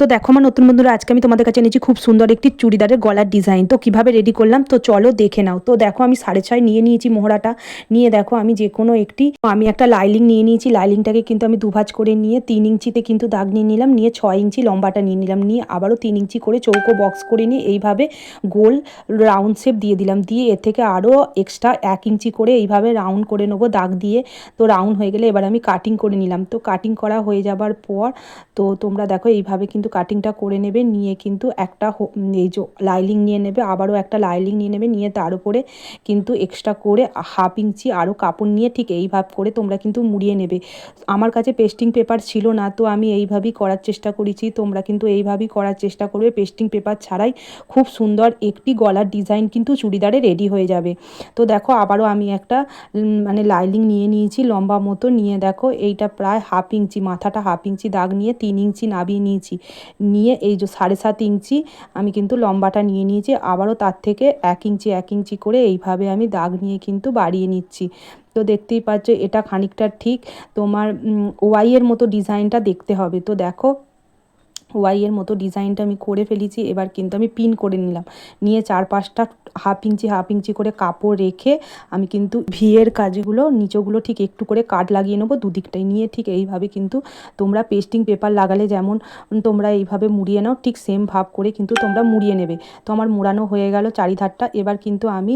তো দেখো আমার নতুন বন্ধুরা, আজকে আমি তোমাদের কাছে এনেছি খুব সুন্দর একটি চুড়িদারের গলার ডিজাইন। তো কিভাবে রেডি করলাম তো চলো দেখে নাও। তো দেখো আমি 6.5 নিয়ে নিয়েছি মোহরাটা। নিয়ে দেখো আমি যে কোনো আমি একটা লাইলিং নিয়ে নিয়েছি। লাইলিংটাকে কিন্তু আমি দুভাজ করে নিয়ে 3 ইঞ্চিতে কিন্তু দাগ নিয়ে নিলাম। নিয়ে 6 ইঞ্চি লম্বাটা নিয়ে নিলাম। নিয়ে আবারও 3 ইঞ্চি করে চৌকো বক্স করে নিয়ে এইভাবে গোল রাউন্ড শেপ দিয়ে দিলাম। দিয়ে এর থেকে আরও এক্সট্রা 1 ইঞ্চি করে এইভাবে রাউন্ড করে নেবো দাগ দিয়ে। তো রাউন্ড হয়ে গেলে এবার আমি কাটিং করে নিলাম। তো কাটিং করা হয়ে যাবার পর তো তোমরা দেখো এইভাবে কিন্তু কাটিংটা করে নেবে। নিয়ে কিন্তু একটা এই যে লাইলিং নিয়ে নেবে, আবারও একটা লাইলিং নিয়ে নেবে। নিয়ে তার উপরে কিন্তু এক্সট্রা করে 1/2 ইঞ্চি আরও কাপড় নিয়ে ঠিক এইভাবে করে তোমরা কিন্তু মুড়িয়ে নেবে। আমার কাছে পেস্টিং পেপার ছিল না, তো আমি এইভাবেই করার চেষ্টা করেছি। তোমরা কিন্তু এইভাবেই করার চেষ্টা করবে, পেস্টিং পেপার ছাড়াই খুব সুন্দর একটি গলার ডিজাইন কিন্তু চুড়িদারে রেডি হয়ে যাবে। তো দেখো আবারও আমি একটা মানে লাইলিং নিয়ে নিয়েছি লম্বা মতো। নিয়ে দেখো এইটা প্রায় 1/2 ইঞ্চি, মাথাটা 1/2 ইঞ্চি দাগ নিয়ে 3 ইঞ্চি নাবিয়ে নিয়েছি। নিয়ে এই যে 7.5 ইঞ্চি আমি কিন্তু লম্বাটা নিয়ে নিয়েছি। আবারও তার থেকে 1 ইঞ্চি 1 ইঞ্চি করে এইভাবে আমি দাগ নিয়ে কিন্তু বাড়িয়ে নিচ্ছি। তো দেখতেই পাচ্ছ এটা খানিকটা ঠিক তোমার ওয়াইয়ের মতো ডিজাইনটা দেখতে হবে। তো দেখো ওয়াইয়ের মতো ডিজাইনটা আমি করে ফেলেছি। এবার কিন্তু আমি পিন করে নিলাম। নিয়ে 4-5টা 1/2 ইঞ্চি করে কাপড় রেখে আমি কিন্তু ভিয়ের কাজগুলো নিচগুলো ঠিক একটু করে কাট লাগিয়ে নেবো দুদিকটাই। নিয়ে ঠিক এইভাবে কিন্তু তোমরা পেস্টিং পেপার লাগালে যেমন তোমরা এইভাবে মুড়িয়ে নাও, ঠিক সেম ভাব করে কিন্তু তোমরা মুড়িয়ে নেবে। তো আমার মুড়ানো হয়ে গেল চারিধারটা। এবার কিন্তু আমি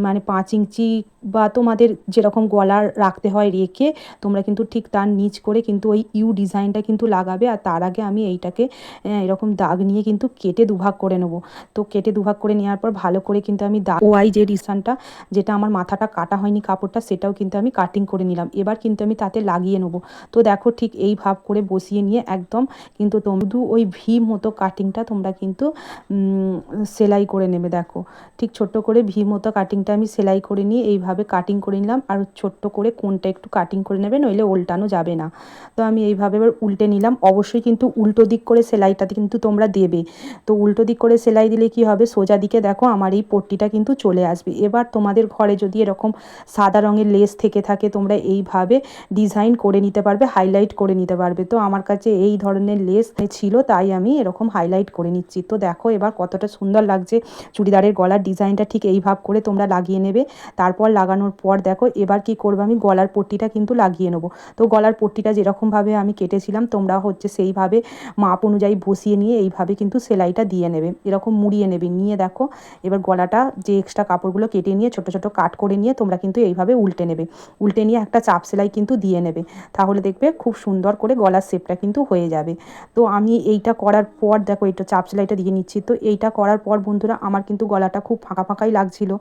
মানে 5 ইঞ্চি বা তোমাদের যেরকম গলার রাখতে হয় রেখে তোমরা কিন্তু ঠিক তার নিচ করে কিন্তু ওই ইউ ডিজাইনটা কিন্তু লাগাবে। আর তার আগে আমি এইটাকে এরকম দাগ নিয়ে কিন্তু কেটে দুভাগ করে নেবো। তো কেটে দুভাগ করে নেওয়ার পর ভালো করে কিন্তু আমি দাগ ওয়াই যে ডিজাইনটা যেটা আমার মাথাটা কাটা হয়নি কাপড়টা, সেটাও কিন্তু আমি কাটিং করে নিলাম। এবার কিন্তু আমি তাতে লাগিয়ে নেবো। তো দেখো ঠিক এই ভাব করে বসিয়ে নিয়ে একদম কিন্তু তোমরা ওই ভি মতো কাটিংটা তোমরা কিন্তু সেলাই করে নেবে। দেখো ঠিক ছোট্ট করে ভি মতো কাটিংটা আমি সেলাই করে নিয়ে এইভাবে কাটিং করে নিলাম। আর ছোট্ট করে কোনটা একটু কাটিং করে নেবে, নইলে উল্টানো যাবে না। তো আমি এইভাবে এবার উল্টে নিলাম। অবশ্যই কিন্তু উল্টো দিক করে সেলাইটাতে কিন্তু তোমরা দেবে। তো উল্টো দিক করে সেলাই দিলে কি হবে, সোজা দিকে দেখো আমার এই পট্টিটা কিন্তু চলে আসবে। এবার তোমাদের ঘরে যদি এরকম সাদা রঙের লেস থেকে থাকে তোমরা এইভাবে ডিজাইন করে নিতে পারবে, হাইলাইট করে নিতে পারবে। তো আমার কাছে এই ধরনের লেস ছিল, তাই আমি এরকম হাইলাইট করে নিচ্ছি। তো দেখো এবার কতটা সুন্দর লাগছে চুড়িদারের গলার ডিজাইনটা। ঠিক এই ভাব করে তোমরা লাগিয়ে নেবে। তারপর লাগানোর পর দেখো এবার কি করবো, আমি গলার পট্টিটা কিন্তু লাগিয়ে নেবো। তো গলার পট্টিটা যেরকমভাবে আমি কেটেছিলাম তোমরা সেইভাবে মাপ অনুযায়ী বসিয়ে নিয়ে এইভাবে কিন্তু সেলাইটা দিয়ে নেবে, এরকম মুড়িয়ে নেবে। নিয়ে দেখো এবার গলাটা যে এক্সট্রা কাপড়গুলো কেটে নিয়ে ছোট ছোট কাট করে নিয়ে তোমরা কিন্তু এইভাবে উল্টে নেবে। উল্টে নিয়ে একটা চাপ সেলাই কিন্তু দিয়ে নেবে। তাহলে দেখবে খুব সুন্দর করে গলার শেপটা কিন্তু হয়ে যাবে। তো আমি এইটা করার পর দেখো এইটা চাপ সেলাইটা দিয়ে নিচ্ছি। তো এইটা করার পর বন্ধুরা আমার কিন্তু গলাটা খুব ফাঁকা ফাঁকাই লাগছিল।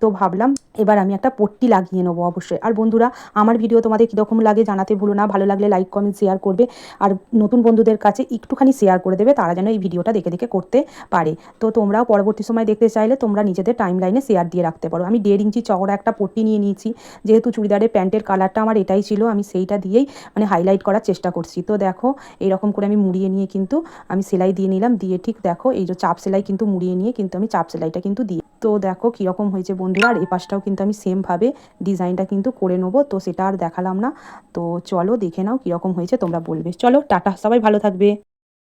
তো ভাবলাম এবার আমি একটা পট্টি লাগিয়ে নেবো অবশ্যই। আর বন্ধুরা আমার ভিডিও তোমাদের কীরকম লাগে জানাতে ভুলো না। ভালো লাগলে লাইক কমেন্ট শেয়ার করবে। আর নতুন বন্ধুদের কাছে একটুখানি শেয়ার করে দেবে, তারা যেন এই ভিডিওটা দেখে দেখে করতে পারে। তো তোমরাও পরবর্তী সময় দেখতে চাইলে তোমরা নিজেদের টাইম লাইনে শেয়ার দিয়ে রাখতে পারো। আমি 1.5 ইঞ্চি চওড়া একটা পট্টি নিয়ে নিয়েছি। যেহেতু চুড়িদারের প্যান্টের কালারটা আমার এটাই ছিল, আমি সেইটা দিয়েই মানে হাইলাইট করার চেষ্টা করছি। তো দেখো এইরকম করে আমি মুড়িয়ে নিয়ে কিন্তু আমি সেলাই দিয়ে নিলাম। দিয়ে ঠিক দেখো এই যে চাপ সেলাই কিন্তু মুড়িয়ে নিয়ে কিন্তু আমি চাপ সেলাইটা কিন্তু দিই। তো দেখো কীরকম হয়েছে বন্ধুরা। আর এই পাশটাও কিন্তু আমি সেমভাবে ডিজাইনটা কিন্তু করে নেবো। তো সেটা আর দেখালাম না। তো চলো দেখে নাও কীরকম হয়েছে, তোমরা বলবে। চলো টাটা, সবাই ভালো থাকবে।